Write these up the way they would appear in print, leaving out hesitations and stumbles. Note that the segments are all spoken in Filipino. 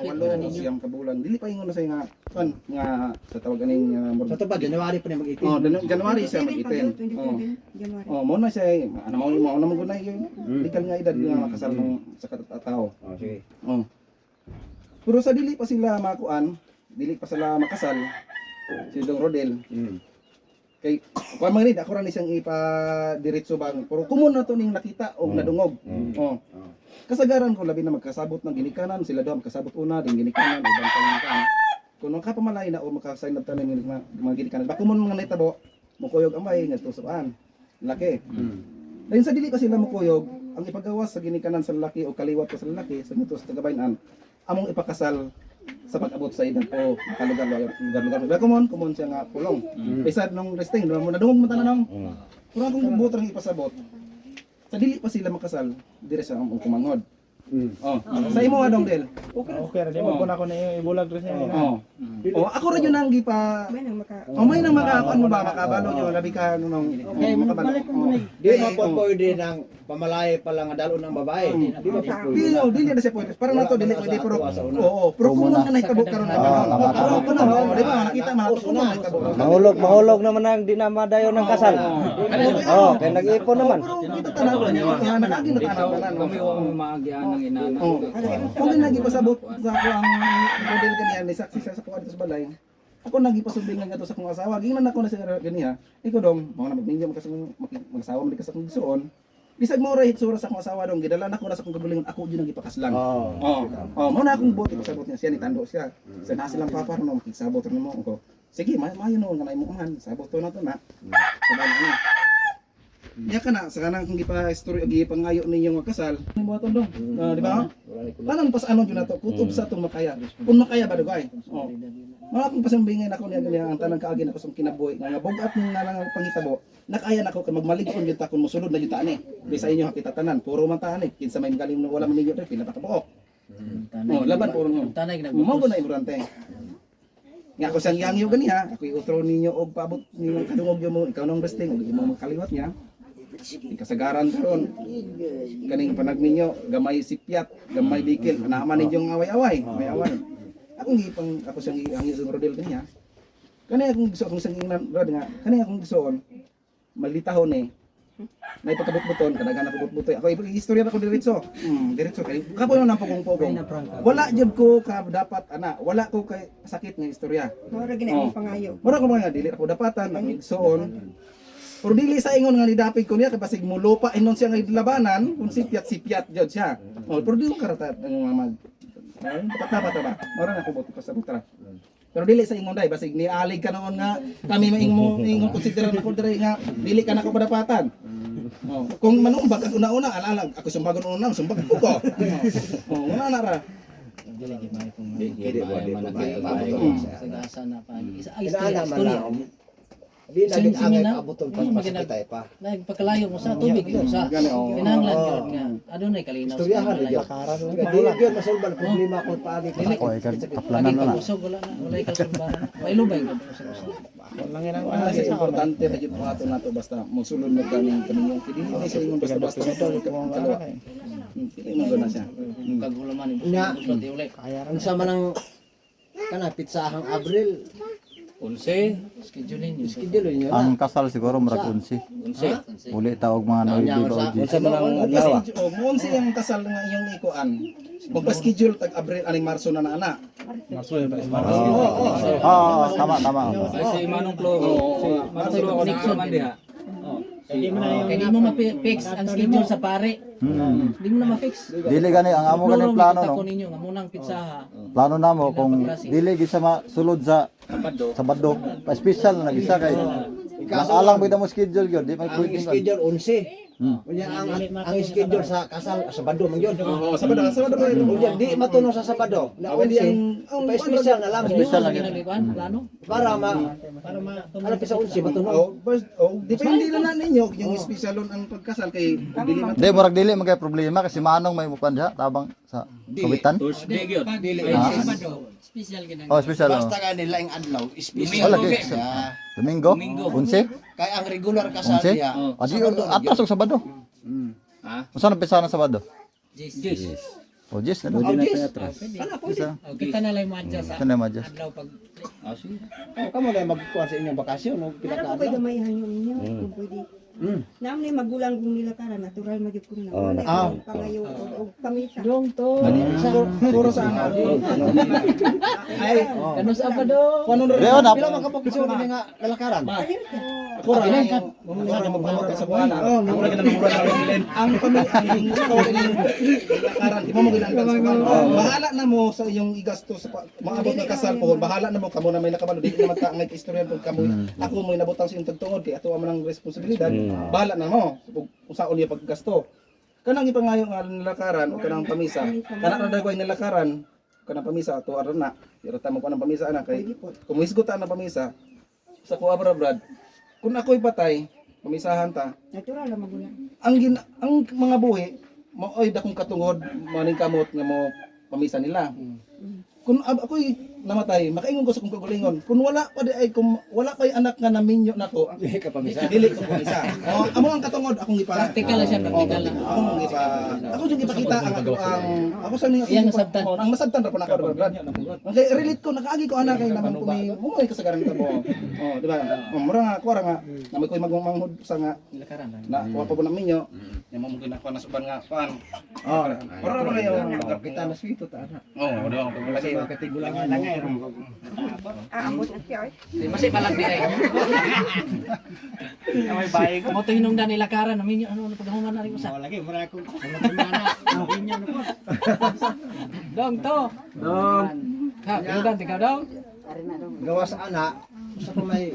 8 siyam ka bulan. Dili pa ingon na say nga nga sa tawag aning Sa to ba January pa ni mag-18. oh, January siya mag-18. Oh, mo na siya ano mo na magunay yung legal nga edad nga makasal ng sa katao. Oh, sige. Oh. Pero sa dili pa sila makuan, dili pa sila makasal. Si Dong Rodel. Kay kuan man ni ako ra ni siyang ipa diretso bang pero kumo na to ning nakita og nadungog. Oh. Kasagaran ko labi na magkasabot ng ginikanan, sila daw magkasabot una ding ginikanan ibang pangkan. Kung ka pamalay na o makasign up tanan ng mga ginikanan, bako mo mga nitabo mukuyog amay ngadto saan. Laki. Dahil sa dili pa sila mukuyog, ang ipagawas sa ginikanan sa lalaki o kaliwat pa sa lalaki sa mutos tagabayan among ipakasal sa pag-abot sa edad o lugar-lugar. Kumon siya nga pulong. Bisad nung resting, mo nadungog mo tanan nang. Pero akong butang ipasabot. Sa dili pa sila makasal, dire sa among kumangod. Oh, sa imo adong del. Okay ra di mo kun ako na ibulag rin niya. Oh, ako ra yun ang gipa. May nang makakuan mo ba makabalo yo labi ka nung makabalo. Di mo po pwede nang pamalay pa lang adalo ng babae. Di ba po? Dili na siya pwede. Para na to dili pwede pero oo, pero kung man na itabo karon na karon. Di ba nakita man ako na itabo. Mahulog naman ang di na madayon ng kasal. Oh, kaya nag-ipon naman. Kita tanaw niya, nakagi na tanaw na. Kami ang maagian ng inana. Kung nagipasabot sa ako ang model kaniya ni saksi sa kuan sa balay. Ako nagipasubing nga to sa akong asawa. Ginan ako na sa ganiya. Iko dong, mga nabagninyo mag-asawa mo sa akong gisuon. Bisag mo ra hitsura sa akong asawa dong gidala nako na sa akong gabulingon ako jud ang ipakaslang. Mo na akong buti pasabot niya siya ni tando siya. Sa na silang papa no makisabot ra nimo ko. Sige, mayo no nga mo man. Sabot to na to na. Sabay na. Nya kana sa kanang kung gipa story agi pangayo ninyo nga kasal. Ni mo atong dong. Di ba? Paano pas anon jud nato kutob sa tong makaya. Kung makaya ba dugay? Oh. Mga akong pasambingin ako niya ganiya ang tanang kaagi na ko sa kinabuhi nga bugat ng nalang pangitabo. Nakaya nako kay magmalig-on jud ta kun mosulod na jud ta ani. Bisa inyo hakita tanan puro man ta ani. Kinsa may magaling wala man ninyo diri pinatakabuok. Oh, laban puro mo. Tanay Mo na iburante. Nga ako sang yangyo ganiya, ako i-utro ninyo og paabot ninyo kadungog mo ikaw nang resting ug imo makaliwat niya. Kasagaran karon kaning panag ninyo gamay sipyat gamay bikil anama ninyong away-away away-away akong gipang ako sang angin sa rodel kanya kani akong gusto akong sanginan rad nga kani akong gustoon malitahon may pagkabut-buton kadagan ako but-butoy ako istorya ako diretso diretso kay kapo nang pugong-pugong wala jud ko ka dapat ana wala ko kay sakit nga istorya mura gina imong pangayo mura ko mga dili ako dapatan ang igsoon. Pero dili sa ingon nga nidapig ko niya kay basig mulupa inon siya nga labanan kung sipyat jud siya. Oh, pero dili ka rata ang mag. Dapat ba? Mora na ko buti pa sa butra. Pero dili sa ingon day basig ni alig ka noon nga kami ingon konsideran ako diri nga dili ka na ko padapatan. Oh, kung manumbag ako una alalag ako sumbagon una sumbag ko. Oh, wala na ra. Dili gimay kung Dili ba di sagasa na pa. Isa ay Inaala man istorya. lang. Di na din angay kaabutol pa kita pa. Nagpakalayo mo sa tubig yun sa kinahanglan yun nga. Ano na kalinaw sa Istoryahan mga niya. Dili gyud masulban problema ko pa adi. Ako ay kaplanan lagi na ka na. busog wala na wala ka sulbaran. Pailubay ka busog. Lang yan ang Kasi importante na jud ato nato basta mosulod na kaning yung kidili ni sa ingon basta ito mo kalawa. Hindi mo na siya. Kagulaman Nya. di ulit. Ang sama ng kana pizzahang Abril. 11 scheduling yun. Schedule niyo Ang na. kasal siguro murag 11. 11. Uli tawag mga noibigo o Unsa man ang adlaw? Mo siyang kasal nga iyong ikuan. Magpa-schedule tag Abril aning Marso na ana. Tama. Ay si Manong Klo. Manong Klo ako Nixon. naman diha. Hindi mo na yung Kaya di mo ma-fix ang schedule sa pare. Di mo na ma-fix. Dili gani ang amo gani plano no. Ko ninyo nga munang pizzaha. Plano namo kung dili gid sa masulod sa Sabado, pa special na nagisa kay alang bida mo schedule gyud, di may Ang pwedeng schedule 11. Unya ang schedule sa kasal Sabado man yun. Oo, Sabado ba yun? Unya di matuno sa Sabado. Na 11. Pa special na lang. Special na ginagawa plano. Para ano pa sa 11 matuno. Depende na ninyo yung specialon ang pagkasal kay dili man. Di murag dili magay problema kasi manong may mupan diha tabang sa kawitan. Thursday gyud. Special ginang. Oh, special. Basta ka nila ang adlaw, Oh, special. lagi. Domingo? 11? Kaya ang regular kasal 11? niya. Adi atas og Sabado. Ha? Usa na pisa na Sabado? Yes. O, Jess na Oh, doon. yes. Pwede. Sana pwede. Oh, kita na lang mo adjust sa Sana ma-adjust. adlaw pag Kamo na magkuha sa inyong bakasyon no Ano pinaka. ko ba gamay hanyo ninyo kung pwede. Naam ni magulang kung nila kara natural magyud kun na. Wala ko pangayo og pamita. dong to. Siguro sa nga. Ay, Kano sa apa do? kuno Leon, Pila man ka bakasyon ni nga lalakaran. ako ra yung magpamot sa buwan. Ako lagi na mura lang. Ang lakaran, di mo mo ginanggan sa buwan. Bahala na mo sa iyong igasto sa maabot na kasal po. Bahala na mo kamo na may nakabalo. Di naman ka ang istorya pag kamo. Ako mo inabotang sa iyong tagtungod kay ato man ang responsibilidad. Bahala na mo kung saon niya paggasto. Kanang ipangayo nga nilakaran o kanang pamisa. Kana ra dagway nilakaran kanang pamisa ato ara na. Pero tamo ko ng pamisa ana kay kumisgot ta ng pamisa sa kuha Brad. Kung ako'y patay, pamisahan ta. Natural lang magulang. Ang mga buhi, maoy dakong katungod, maning kamot nga mo pamisa nila. Kung ako'y namatay, makaingon ko sa kong kagalingon. Kung wala pa di ay kung wala pa anak nga naminyo nako, Dili ka pamisa. dili ko pamisa. O amo ang katungod akong gipa. Practical lang siya, practical lang. Akong gipa. Ako yung ipakita ang ako sa ning Iyang nasabtan. ang masabtan ra pa nako Brad. Okay, relate ko nakaagi ko anak kay naman umuwi kasagaran ka mo. Oh, di ba? Mura nga kuara nga na may koy magmanghod sa nga Lakaran lang. na kuha pa po namin nyo. Yung mga mungkin ako na suban nga pan. Oh, Para naman na yung kita na swito ta ana. Oo, di ba? Lagi Sa katigulangan lang eh. Aabot na siya. Di masi balag di ay. May bahay ko. Mo to hinungdan ni lakaran namin ano paghuman na rin usa. Lagi mura ko. Dong to. Dong. Ha, hinungdan tika dong. Gawa sa ana, sa ko may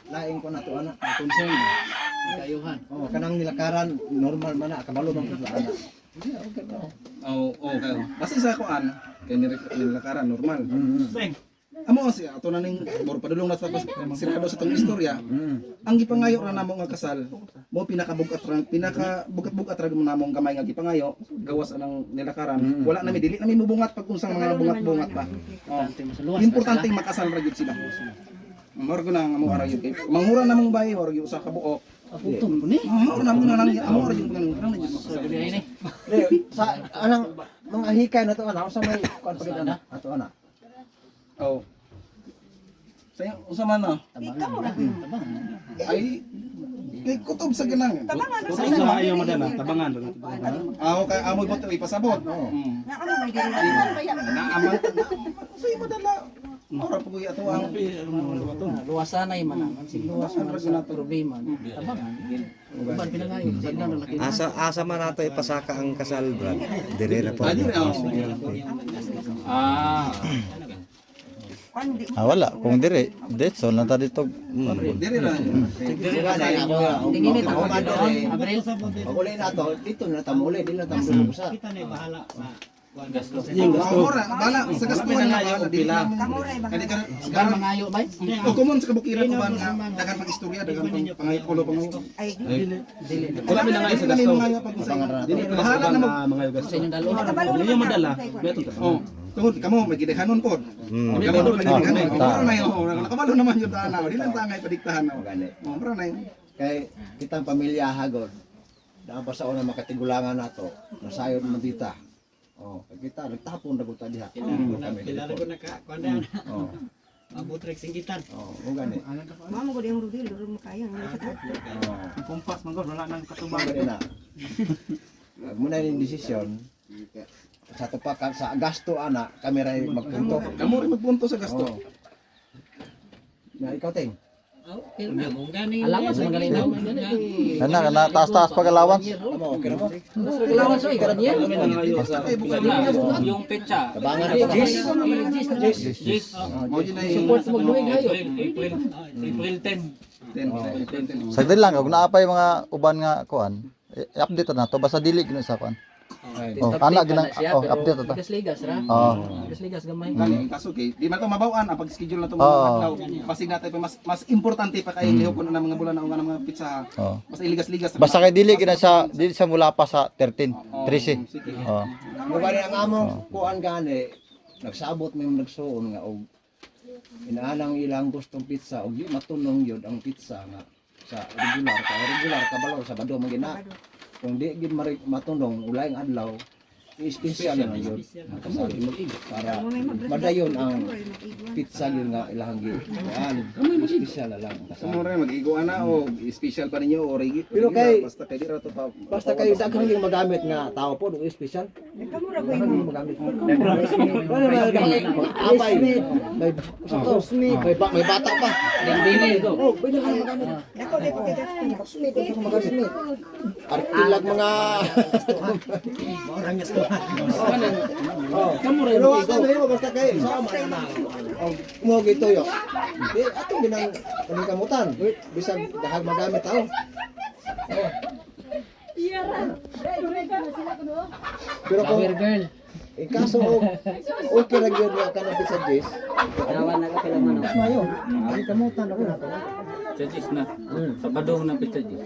laing ko na to ana. Concern. Kayuhan. Oh, kanang nilakaran normal man na kabalo man sa ana. Oo, kayo. Basta sa kuan, kay nilakaran normal. Amo siya ato na ning mor padulong na sa sirado sa tong istorya. Ang gipangayo ra namo nga kasal, mo pinakabugat-bugat ra mo namong gamay nga gipangayo, gawas anang nilakaran. Wala na mi dili na mi mubungat pag unsang mga bungat-bungat pa. Oh. Importante makasal ra gyud sila. Mor ko na nga mo ara gyud kay manghura namong bayi or gyud usa ka buok. Aputong ko ni. Mor na mo na lang amo ra gyud nang gyud So gabi ay ni. Sa anang mga hikay na to ana, usa may kuan pagid ana. Ato ana. Oh. Saya usa man na. Ay kay kutob sa ganang. Tabangan Ayaw mo dana, tabangan. Ako kay amoy boto ipasabot. na ano may dili. Naaman. Sa imo dala. Ora po ato ang Luwasanay man naman. Sige luwas man sa problema. Tabangan. Uban pinangayo sa ilang laki. Asa man nato ipasaka ang kasal, Brad. Dire ra po. Kundi Wala. Kung dire, so lang ta dito. diri ra. Sira na ako. Tingin ito Ako man doon. diri. Abril. Pag uli na to, dito na tamuli, dili na tamuli usa. Ora bala sa gastuhan na bala dili na. kamuray ba? Kadi ka Gan mangayo ba? o common sa kabukiran ko ba nga dagan pag istorya dagan pang pangayo polo pangayo. Ay Wala mi na nga sa gasto. Dili bahala na mo. Sa inyong dalo. kabalo naman madala. Oh. Tungod kamo may gidekhanon pod. Kamo may gidekhanon. Ora na yo, nakabalo naman yung tanaw. Dili lang tangay padiktahan na. Oh, ora na yun. Kay kitang pamilya hagod. Daan pa sa una makatigulangan nato. Nasayod man dita. Oh, kita nagtapon na guta diha. Kilala ko na ka, kuan Oh, abutrek singgitan. oh, mo gani. Mamo ko yung rudil, duro mo kaya nga sa tato. Oh, Kumpas man gud wala nang katubang. mo gani na. Muna yung desisyon. Sa tupakan sa gasto ana, kami ray magpunto. Kamo rin magpunto sa gasto. Oh. Na ikaw ting. Alawas sa mga linaw. Kana taas-taas pag allowance. Amo okay na mo. Alawas oy karon yan. Yung petsa. Tabangan ako. Yes. Mo yun ay Support mo luwig hayo. April 10. Sagdi lang kung naapay mga uban nga kuan. I-update na to basta dili gino sa kuan. Oh, ana ginang update ta. Ligas-ligas ra. Oh. Ligas-ligas gamay. Kani kaso kay di man to mabaw-an ang pag-schedule na to mga adlaw. Pasig natay pa mas importante pa kay lihok na mga bulan na nga mga pizza. Oh. Basta iligas-ligas. Basta kay dili gina sa dili sa mula pa sa 13, 13. Oh. Mo gani ang among kuan gani. Nagsabot may nagsuon nga og inaanang ilang gustong pizza og di matunong yun ang pizza nga sa regular kabalo sa bado magina. Kung di gid matunong ulayng adlaw special na yun. Kasali mag-igo para madayon ang pizza yun nga ilang gian. Special na lang. Sa mo rin mag-igo ana o special pa ninyo o rigi. Pero kay- basta kay di ra to pa. Basta kayo daghang yung magamit nga tao po, yung special. Kamura ko Daghang yun. yung magamit. Abay, may may bata pa. Dili ko. Oh, pwede ka magamit. Ako di ko kaya Pwede ka magamit. Arkilag mga Kamura Pero yung ako mo basta kayo sama na. Mo gito yo. Di ato ginang kamutan. Bisag dahag magamit tao. Pero kung Power girl. kaso okay ra gyud nga kanang pizza Jess. Nawan na ka pala man. Mayo. Ang kamutan ako nato. Judges na. Sa badong na pizza Jis.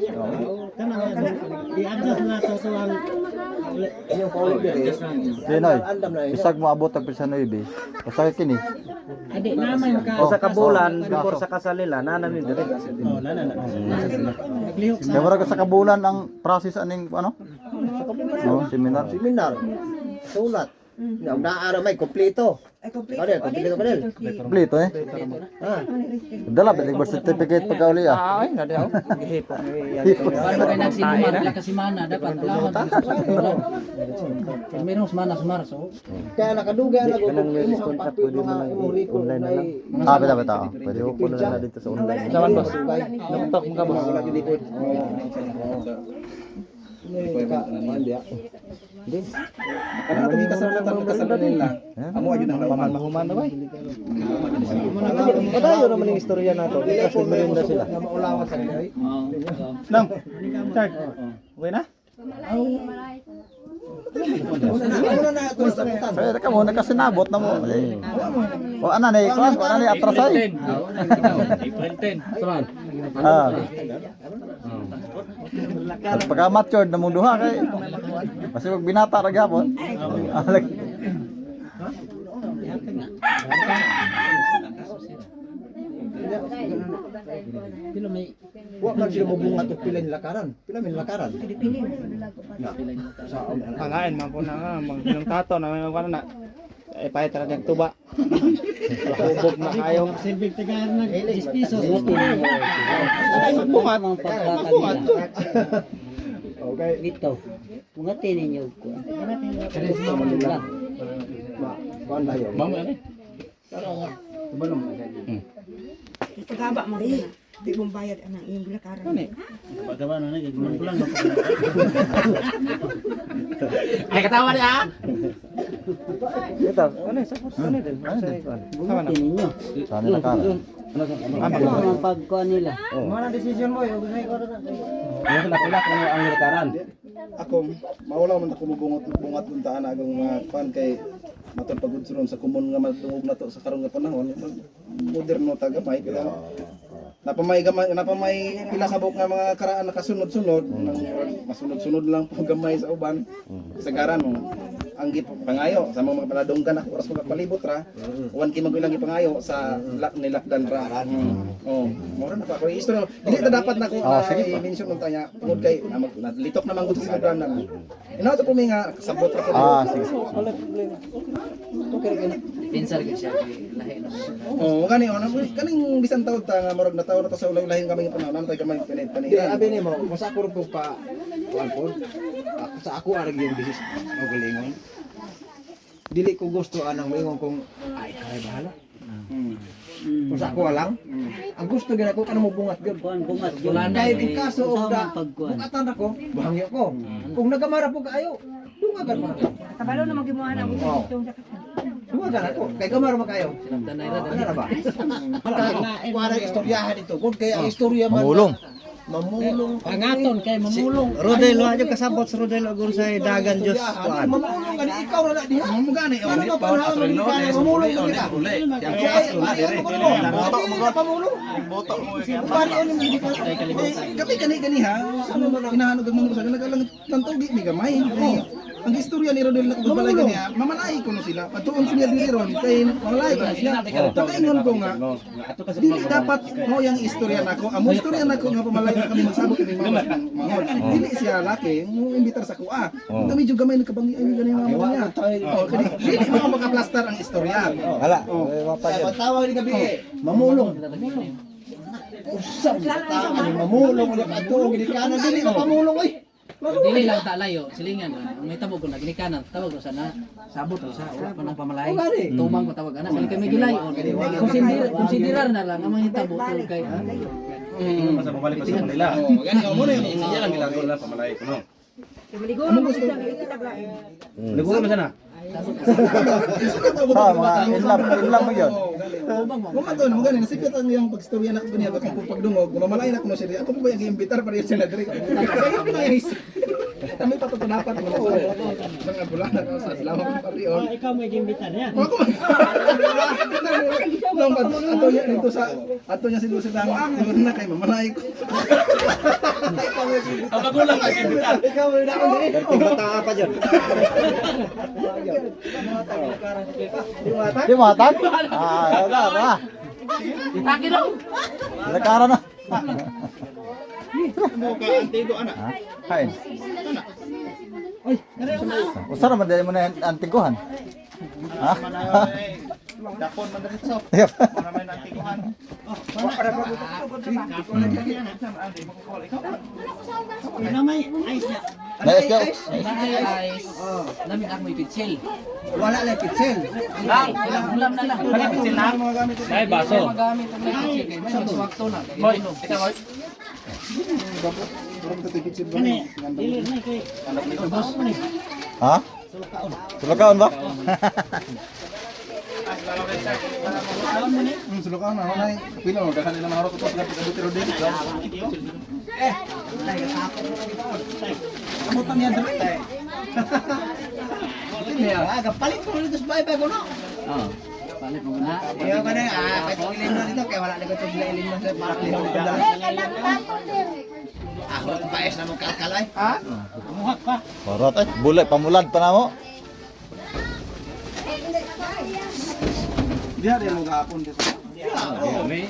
I-adjust na to sa ang Yung paulit dire. Sinoy, Andam na yun. isag mo abot ang pisa 9. Pasakit kini. adi naman maka Oh, Sa kabulan, oh, before gaso. sa kasalila, nanamin dire. oh nana na. Naglihok sa Kaya wala ka sa kabulan ang process aning ano? No, seminar. Seminar. Sulat. Naara may kompleto. Ay, complete. Kadel, kompleto kadel. Kompleto eh. Ha. Dala ba birth certificate pagka uli ah. Ay, nga daw. Hipo. Paano kayo nagsinumar? Wala kasi mana. Dapat alaman. Meron semana sa Marso. Kaya nakaduga na ko Kanang may kung discount mga app, pwede mo mga nang imurikon online na lang. Ah, beta beta. Pwede. Ayoko na lang dito sa online. Sawan boss. Laptop mo ka boss. Wala gid likod. Kana to kasalan nila. Amo ayun ang lawan. Mahuman na ba? Padayo naman yung istorya nato. Kasi merinda sila. Na maulawan sa gay. Nang. Start. Okay na? Una na ako sa kutan. Kaya ka mo nakasinabot na mo. O ana ni kwan, ana ni atrasay. April 10. Saan? Ah. At pagka matured na mong duha kay kasi wag binata ra gyapon. Alag. Wa man sila mabungat og pila ni lakaran. Pila min lakaran. Pangain man po na nga mag tato na may magkano na. Eh pahit talaga ang tuba. Ubog na kayo. Silbig tagaan na 10 pesos. Ay magbuhat. Magbuhat. Okay. Ito. Bungatin ninyo ko. Kuan tayo. Mamo ani. Pagkaba mo na. Di mong bayad ang iyong bilakaran. Pagkawa na ni gagawin ko lang. Ay katawa niya. Ito, ano sa ano din? Bungatin ninyo. Saan nila ka? Ano ang pagkuhan nila? Mana decision mo yung gusto ko na. Ano sila pila kung ang lekaran? Ako mawala man ako bungat buntaan agong mga fan kay matod pagudsuron sa kumon nga matungog na to sa karon nga panahon moderno ta gamay pero napamay pila ka buok nga mga karaan nakasunod-sunod masunod-sunod lang po gamay sa uban sagaran mo ang pangayo sa mga paladonggan ako oras magpalibot ra uwan ki magulang gipangayo sa nilakdan ra oh mora na pa ako istorya dili ta dapat nako i-mention nung tanya tungod kay litok na manggod sa uban na inato po nga sabot ra ko Ah, sige. Pinsar gid siya. Lahi na. oh gani kaning bisan taud ta nga murag nataw na to sa ulay-ulahin kami nga panahon tay gamay Di paniran abi nimo, kung sa ako rin po pa kuan po. Sa ako arag yung bisis o galingon. Dili ko gusto anang moingon kung ay kay bahala. Kung sa ako lang, ang gusto gina ko kanang mubungat gyud. Kuan bungat gyud. Kay in kaso og Usaha da man pagkuhan. bukatan ako, bahangyo ko. Kung nagamara po kaayo, dungagan mo ako. Kabalo na magimuhan ang itong sakatan. Dungagan ako. Kay gamara mo kayo. Tanay ra Ano na ba? Kuwara istoryahan ito. Kung kaya ang istorya man Mamulong. mamulong. Pangaton kay mamulong. Rodel, wa jud kasabot sa Rodel og sa dagan Dios kuan. Mamulong gani ikaw na diha. mo gani oh Ano ba panahon mo ni kaya mamulong mo kita? Pamulong. boto mo Bali ulit mo dito. kami kani ha ano man hinahanog ang mga sa nagalang ng tugi ni gamay ang istorya ni Rodel na kung balay niya, mamalay ko na sila. Patuon ko niya dili ron kay mamalay ko na siya. Pagkaingon ko nga, dili dapat mo yang istorya nako. Amo istorya nako nga pamalay na kami magsabot kami mga mahon. Dili siya laki, mo imbitar sa kuha. Ito medyo gamay na kabangi ay ganing mga mga niya. Oh, kadi dili mo makaplastar ang istorya. Wala. Mapadyan. Tawag ni gabi, mamulong. Usap mamulong ulit ato gilikanan dili ka pamulong oy. Dili lang ta layo, silingan ang may tabog ko na ginikanan, tawag ro sana sabot ro sa wala pa nang pamalay. Tumang ko tawag ana, sali kami gilay on. Konsiderar na lang ang mga hitabo tol kay Masa pabalik pa sa nila. Oh, gani mo na yung iya lang ginagawa nila pamalay ko no. Ano gusto kita ba? Ligo mo sana. Sa mga inlam mo yun. Gumato na mo ganin nasikot ang yang pagstorya na ko niya bakit kung pagdungog, mamalay na ko na siya. Ako pa ba yung imbitar para yun sila dire. Kami patutunapan mo sa mga bulan na sa salamat pa riyon. Ikaw may gimbitan niya. Ako. Nung ato niya dito sa ato niya sila sa dang na kay mamalay ko. Ang magulang lagi bitan. Ikaw mo na ako dili. Bata pa dyan. Di mo atak? Wala. Itaki daw. Nagkara na. Mo ka antigo ana. Hay. Usa naman dahil mo na antiguhan. Ha? Dakon man dito sa. Para may antiguhan. Nais ka? Guys, namin ako may pitsil. Wala lang pitsel. Ulam na lang. Pitsil na. May baso. Magamit ang may pitsil kay may swakto na. Boy, ikaw boy. Ha? Sulakaon ba? Sulukan na nay. Pila mo dakan nila maharot ko sa kapit Rodel. Kamutan niya dire. Kapalit ko dito sa bye ko no. Palit mo na. Iyo ka na kahit ilin mo dito kaya wala na ko sa ilin mo sa para ilin mo dala. Ako pa es na mo kalkalay. Ha? Barot eh. Bulay, pamulad pa na mo. Diha din mo gahapon dito. May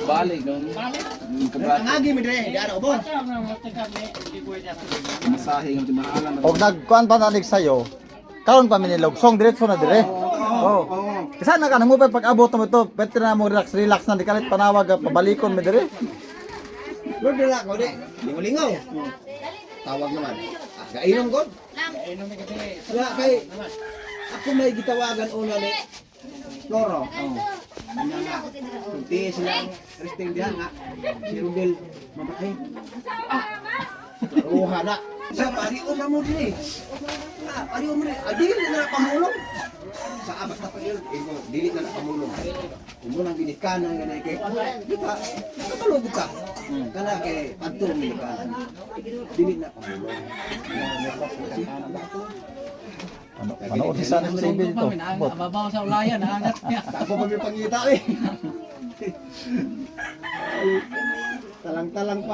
balik dong. Ang agi mi dire, di ara ubon. Masahe ng timahalan. Og nagkuan pa nanig sayo. Karon pa minilogsong diretso na dire. Oh. Kasi na kanang mo pa pag-abot mo to, pwede na mo relax na di kalit panawag pabalikon mi dire. Lord dala ko di. Lingaw. Tawag naman. Gainom god. Wala kay ako may gitawagan una ni Floro. Kanya nga. Kunti silang resting diha nga. Si Rodel mamatay. Uha na. Sa pari uma mo din eh. Pari uma din. Dili na pamulong. Sa abas na pagil, dili na pamulong. Kumo nang ginikanan nga kay. Di ba? Katulog ka. Kana kay padtong ginikanan. Dili na pamulong. Ano ulit sa TV dito? Babaw sa ulayan, naangat niya. Ako pa may pangita eh. Talang-talang pa.